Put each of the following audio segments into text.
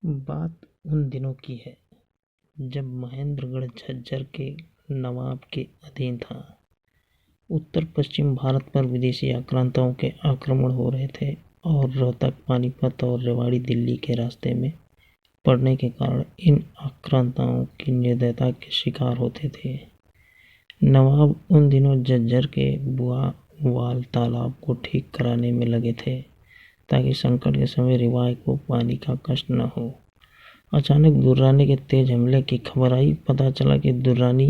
बात उन दिनों की है जब महेंद्रगढ़ झज्जर के नवाब के अधीन था। उत्तर पश्चिम भारत पर विदेशी आक्रांताओं के आक्रमण हो रहे थे और रोहतक, पानीपत और रेवाड़ी दिल्ली के रास्ते में पड़ने के कारण इन आक्रांताओं की निर्दयता के शिकार होते थे। नवाब उन दिनों झज्जर के बुआवाल तालाब को ठीक कराने में लगे थे ताकि संकट के समय रिवाई को पानी का कष्ट न हो। अचानक दुर्रानी के तेज हमले की खबर आई। पता चला कि दुर्रानी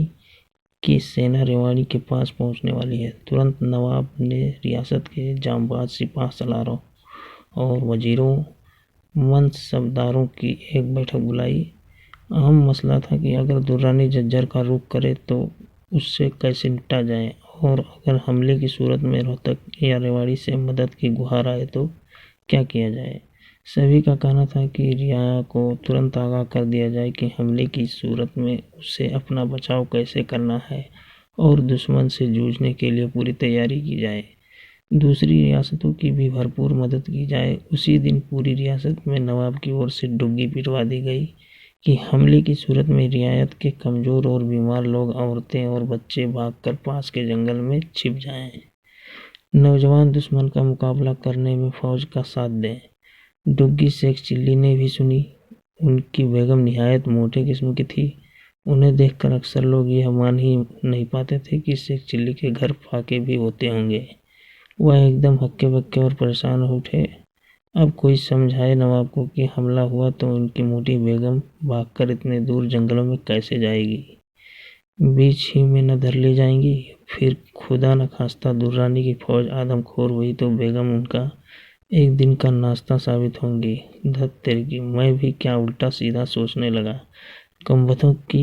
की सेना रेवाड़ी के पास पहुंचने वाली है। तुरंत नवाब ने रियासत के जांबाज सिपाह सलारों और वजीरों मनसबदारों की एक बैठक बुलाई। अहम मसला था कि अगर दुर्रानी झज्जर का रुख करे तो उससे कैसे निपटा जाए, और अगर हमले की सूरत में रोहतक या रेवाड़ी से मदद की गुहार आए तो क्या किया जाए। सभी का कहना था कि रियाया को तुरंत आगाह कर दिया जाए कि हमले की सूरत में उसे अपना बचाव कैसे करना है और दुश्मन से जूझने के लिए पूरी तैयारी की जाए। दूसरी रियासतों की भी भरपूर मदद की जाए। उसी दिन पूरी रियासत में नवाब की ओर से डुग्गी पिटवा दी गई कि हमले की सूरत में रियायत के कमज़ोर और बीमार लोग, औरतें और बच्चे भागकर पास के जंगल में छिप जाएं। नौजवान दुश्मन का मुकाबला करने में फौज का साथ दें। डुग्गी शेख चिल्ली ने भी सुनी। उनकी बेगम निहायत मोटे किस्म की थी। उन्हें देखकर अक्सर लोग यह मान ही नहीं पाते थे कि शेख चिल्ली के घर फाके भी होते होंगे। वह एकदम हक्के बक्के और परेशान हो उठे। अब कोई समझाए नवाब को कि हमला हुआ तो उनकी मोटी बेगम भागकर इतने दूर जंगलों में कैसे जाएगी, बीच ही में न धर ले जाएंगी। फिर खुदा न खास्ता दुर्रानी की फौज आदमखोर हुई तो बेगम उनका एक दिन का नाश्ता साबित होंगी। धत तेरी की, मैं भी क्या उल्टा सीधा सोचने लगा। कमबख्तों की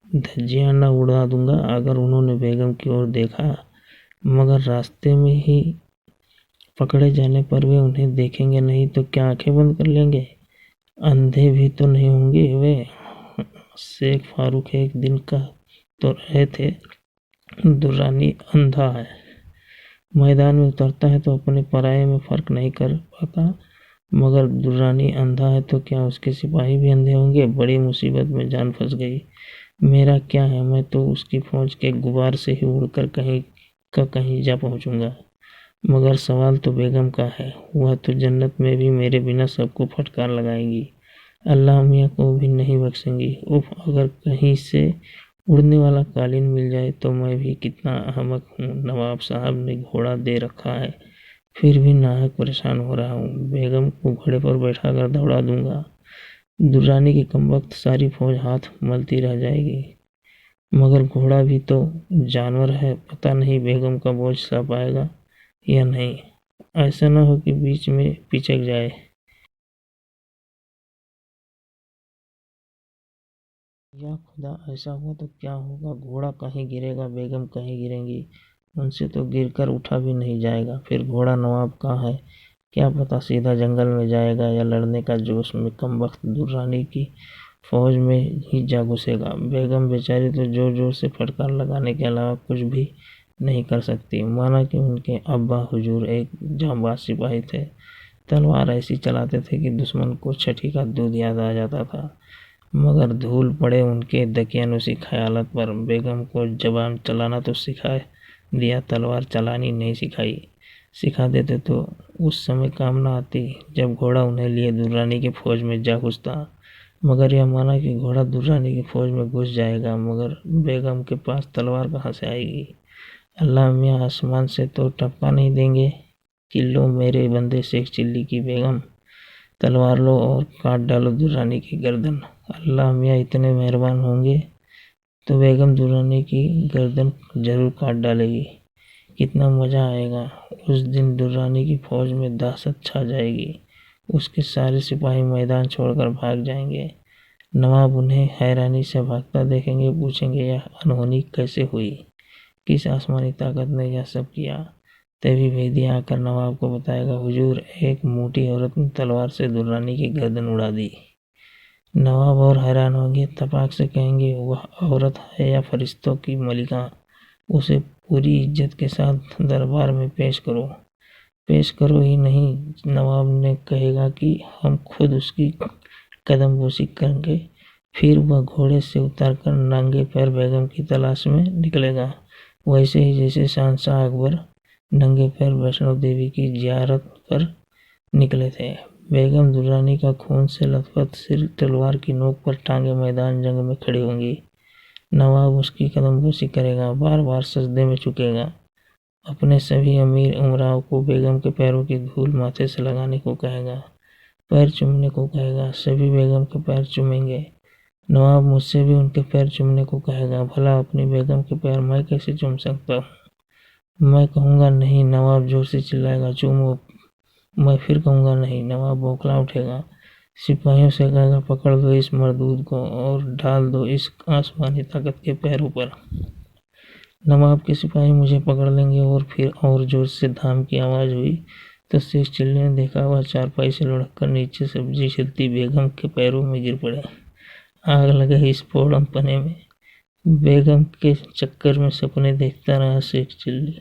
धज्जियां न उड़ा दूंगा अगर उन्होंने बेगम की ओर देखा, मगर रास्ते में ही पकड़े जाने पर वे उन्हें देखेंगे नहीं तो क्या आंखें बंद कर लेंगे? अंधे भी तो नहीं होंगे वे। शेख फारूक एक दिन कह तो रहे थे, दुर्रानी अंधा है, मैदान में उतरता है तो अपने पराये में फर्क नहीं कर पाता, मगर दुर्रानी अंधा है तो क्या उसके सिपाही भी अंधे होंगे? बड़ी मुसीबत में जान फंस गई। मेरा क्या है, मैं तो उसकी फौज के गुबार से ही उड़कर कहीं का कहीं जा पहुंचूंगा। मगर सवाल तो बेगम का है। वह तो जन्नत में भी मेरे बिना सबको फटकार लगाएंगी। अल्लाह मियाँ को भी नहीं बख्शेंगी। उफ, अगर कहीं से उड़ने वाला कालीन मिल जाए तो मैं भी कितना अहमक हूँ। नवाब साहब ने घोड़ा दे रखा है, फिर भी नाहक परेशान हो रहा हूँ। बेगम को घोड़े पर बैठाकर दौड़ा दूंगा। दुर्रानी की कमबख्त सारी फौज हाथ मलती रह जाएगी। मगर घोड़ा भी तो जानवर है, पता नहीं बेगम का बोझ सह पाएगा या नहीं। ऐसा न हो कि बीच में पिचक जाए। या खुदा, ऐसा हुआ तो क्या होगा? घोड़ा कहीं गिरेगा, बेगम कहीं गिरेंगी। उनसे तो गिरकर उठा भी नहीं जाएगा। फिर घोड़ा नवाब का है, क्या पता सीधा जंगल में जाएगा या लड़ने का जोश में कमबख्त दुर्रानी की फौज में ही जा घुसेगा। बेगम बेचारी तो जोर जोर से फटकार लगाने के अलावा कुछ भी नहीं कर सकती। माना कि उनके अब्बा हुजूर एक जांबाज सिपाही थे, तलवार ऐसी चलाते थे कि दुश्मन को छठी का दूध याद आ जाता था। मगर धूल पड़े उनके दकियानुसी ख्यालात पर। बेगम को जबान चलाना तो सिखा दिया, तलवार चलानी नहीं सिखाई। सिखा देते तो उस समय काम न आती जब घोड़ा उन्हें लिए दुर्रानी की फौज में जा घुसता। मगर यह माना कि घोड़ा दुर्रानी की फौज में घुस जाएगा, मगर बेगम के पास तलवार कहाँ से आएगी? अल्लाह मियाँ आसमान से तो टपका नहीं देंगे कि लो मेरे बंदे शेख चिल्ली की बेगम, तलवार लो और काट डालो दुर्रानी की गर्दन। अल्लाह मियाँ इतने मेहरबान होंगे तो बेगम दुर्रानी की गर्दन जरूर काट डालेगी। कितना मज़ा आएगा उस दिन। दुर्रानी की फौज में दहशत छा जाएगी। उसके सारे सिपाही मैदान छोड़कर भाग जाएंगे। नवाब उन्हें हैरानी से भागता देखेंगे, पूछेंगे यह अनहोनी कैसे हुई, किस आसमानी ताकत ने यह सब किया। तभी भेदिया आकर नवाब को बताएगा, हुजूर एक मोटी औरत ने तलवार से दुर्रानी की गर्दन उड़ा दी। नवाब और हैरान होंगे, तपाक से कहेंगे, वह औरत है या फरिश्तों की मलिका? उसे पूरी इज्जत के साथ दरबार में पेश करो। पेश करो ही नहीं, नवाब ने कहेगा कि हम खुद उसकी कदमबोसी करके फिर वह घोड़े से उतरकर नंगे पैर बेगम की तलाश में निकलेगा, वैसे ही जैसे शहंशाह अकबर नंगे पैर वैष्णो देवी की जियारत पर निकले थे। बेगम दुर्रानी का खून से लथपथ सिर तलवार की नोक पर टांगे मैदान जंग में खड़ी होंगी। नवाब उसकी कदमबोसी करेगा, बार बार सजदे में झुकेगा, अपने सभी अमीर उमराव को बेगम के पैरों की धूल माथे से लगाने को कहेगा, पैर चूमने को कहेगा। सभी बेगम के पैर चूमेंगे। नवाब मुझसे भी उनके पैर चूमने को कहेगा। भला अपनी बेगम के पैर मैं कैसे चूम सकता हूँ? मैं कहूँगा नहीं, नवाब जोर से चिल्लाएगा, चूमो। मैं फिर कहूँगा नहीं, नवाब बौखला उठेगा। सिपाहियों से कहेगा, पकड़ दो इस मरदूद को और डाल दो इस आसमानी ताकत के पैरों पर। नवाब के सिपाही मुझे पकड़ लेंगे। और फिर और जोर से धाम की आवाज़ हुई तो शेष चिल्ले ने देखा वह चारपाई से लुढ़क कर नीचे सब्जी छिलती बेगम के पैरों में गिर पड़े। आग लगे इस पोड़म पने में। बेगम के चक्कर में सपने देखता रहा शेख चिल्ली।